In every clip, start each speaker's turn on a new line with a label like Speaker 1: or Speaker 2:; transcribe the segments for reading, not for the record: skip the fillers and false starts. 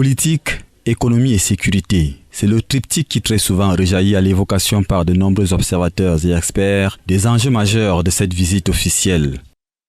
Speaker 1: Politique, économie et sécurité. C'est le triptyque qui très souvent rejaillit à l'évocation par de nombreux observateurs et experts des enjeux majeurs de cette visite officielle.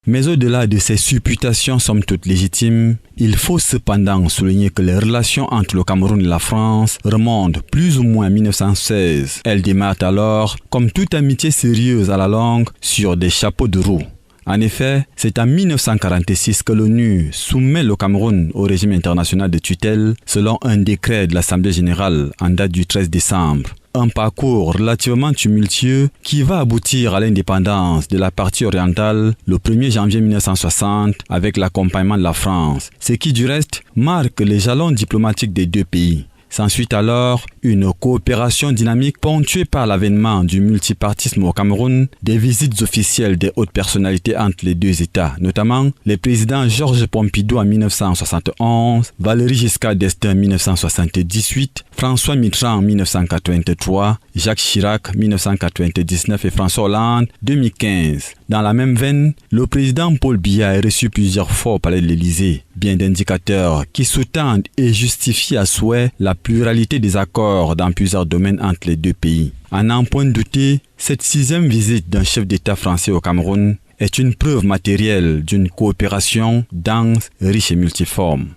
Speaker 1: Mais au-delà de ces supputations somme toute légitimes, il faut cependant souligner que les relations entre le Cameroun et la France remontent plus ou moins à 1916. Elles démarrent alors, comme toute amitié sérieuse à la longue, sur des chapeaux de roue. En effet, c'est en 1946 que l'ONU soumet le Cameroun au régime international de tutelle selon un décret de l'Assemblée générale en date du 13 décembre. Un parcours relativement tumultueux qui va aboutir à l'indépendance de la partie orientale le 1er janvier 1960 avec l'accompagnement de la France, ce qui du reste marque les jalons diplomatiques des deux pays. S'ensuit alors une coopération dynamique ponctuée par l'avènement du multipartisme au Cameroun, des visites officielles des hautes personnalités entre les deux États, notamment les présidents Georges Pompidou en 1971, Valéry Giscard d'Estaing en 1978, François Mitterrand en 1983, Jacques Chirac 1999 et François Hollande 2015. Dans la même veine, le président Paul Biya est reçu plusieurs fois au palais de l'Élysée, bien d'indicateurs qui sous-tendent et justifient à souhait la pluralité des accords dans plusieurs domaines entre les deux pays. À n'en point douter, cette 6e visite d'un chef d'État français au Cameroun est une preuve matérielle d'une coopération dense, riche et multiforme.